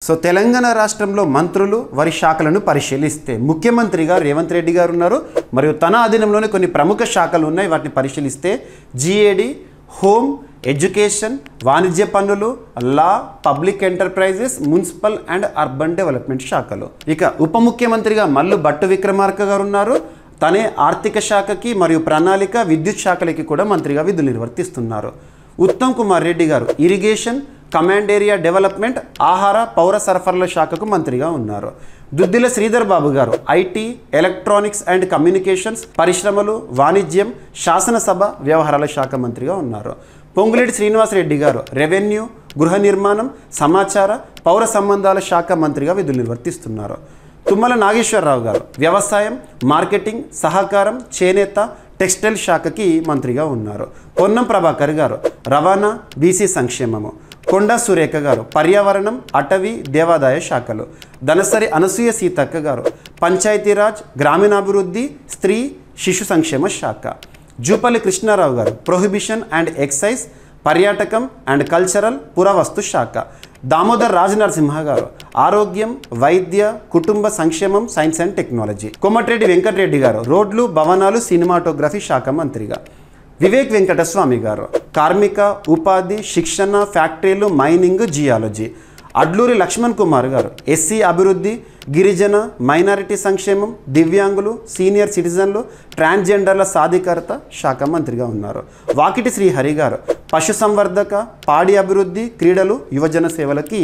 So Telangana రాష్ట్రంలో మంత్రులు వారి శాఖలను పరిశీలిస్తే ముఖ్యమంత్రిగా రేవంత్ రెడ్డి గారు ఉన్నారు మరియు తన అధీనంలోనే కొన్ని ప్రముఖ శాఖలు ఉన్నాయి. వాటిని పరిశీలిస్తే జీఏడి, హోమ్, ఎడ్యుకేషన్, వాణిజ్య పన్నులు, law, public enterprises, municipal and urban development శాఖలు. ఇక ఉప ముఖ్యమంత్రిగా మల్లు భట్టు విక్రమార్క గారు ఉన్నారు. తనే ఆర్థిక శాఖకి మరియు ప్రణాళిక, విద్యుత్ శాఖలకి కూడా మంత్రిగా విధులు నిర్వర్తిస్తున్నారు. ఉత్తమ్ కుమార్ రెడ్డి గారు ఇరిగేషన్, కమాండ్ ఏరియా డెవలప్మెంట్, ఆహార, పౌర సరఫరాల శాఖకు మంత్రిగా ఉన్నారు. దుద్దిల శ్రీధర్ బాబు గారు ఐటీ, ఎలక్ట్రానిక్స్ అండ్ కమ్యూనికేషన్స్, పరిశ్రమలు, వాణిజ్యం, శాసనసభ వ్యవహారాల శాఖ మంత్రిగా ఉన్నారు. పొంగులేటి శ్రీనివాసరెడ్డి గారు రెవెన్యూ, గృహ నిర్మాణం, సమాచార, పౌర సంబంధాల శాఖ మంత్రిగా విధులు నిర్వర్తిస్తున్నారు. తుమ్మల నాగేశ్వరరావు గారు వ్యవసాయం, మార్కెటింగ్, సహకారం, చేనేత, టెక్స్టైల్ శాఖకి మంత్రిగా ఉన్నారు. పొన్నం ప్రభాకర్ గారు రవాణా, బీసీ సంక్షేమము. కొండా సురేఖ గారు పర్యావరణం, అటవీ, దేవాదాయ శాఖలు. దనసరి అనసూయ సీతక్క గారు పంచాయతీరాజ్, గ్రామీణాభివృద్ధి, స్త్రీ, శిశు సంక్షేమ శాఖ. Jupally Krishnarao garu prohibition and excise, పర్యాటకం అండ్ కల్చరల్, పురావస్తు శాఖ. దామోదర్ రాజనరసింహ గారు ఆరోగ్యం, వైద్య, కుటుంబ సంక్షేమం, science and technology. Komatireddy Venkatreddy garu రోడ్లు, భవనాలు, సినిమాటోగ్రఫీ శాఖ మంత్రిగా. వివేక్ వెంకటస్వామి గారు కార్మిక, ఉపాధి, శిక్షణ, ఫ్యాక్టరీలు, మైనింగ్, జియాలజీ. అడ్లూరి లక్ష్మణ్ కుమార్ గారు ఎస్సీ అభివృద్ధి, గిరిజన, మైనారిటీ సంక్షేమం, దివ్యాంగులు, సీనియర్ సిటిజన్లు, ట్రాన్స్జెండర్ల సాధికారత శాఖ మంత్రిగా ఉన్నారు. వాకిటి శ్రీహరి గారు పశుసంవర్ధక, పాడి అభివృద్ధి, క్రీడలు, యువజన సేవలకి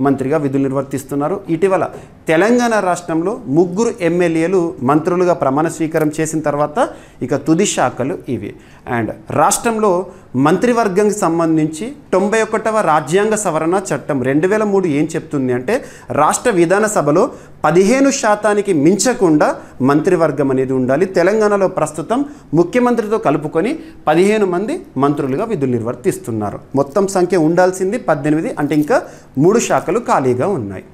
మంత్రిగా విధులు నిర్వర్తిస్తున్నారు. ఇటీవల తెలంగాణ రాష్ట్రంలో 3 ఎమ్మెల్యేలు మంత్రులుగా ప్రమాణ స్వీకారం చేసిన తర్వాత ఇక తుది శాఖలు ఇవి. అండ్ రాష్ట్రంలో మంత్రివర్గంకి సంబంధించి 91వ రాజ్యాంగ సవరణ చట్టం 2003 ఏం చెప్తుంది అంటే రాష్ట్ర విధానసభలో 15% మించకుండా మంత్రివర్గం అనేది ఉండాలి. తెలంగాణలో ప్రస్తుతం ముఖ్యమంత్రితో కలుపుకొని 15 మంది మంత్రులుగా విధులు నిర్వర్తిస్తున్నారు. మొత్తం సంఖ్య ఉండాల్సింది 18, అంటే ఇంకా 3 శాఖలు ఖాళీగా ఉన్నాయి.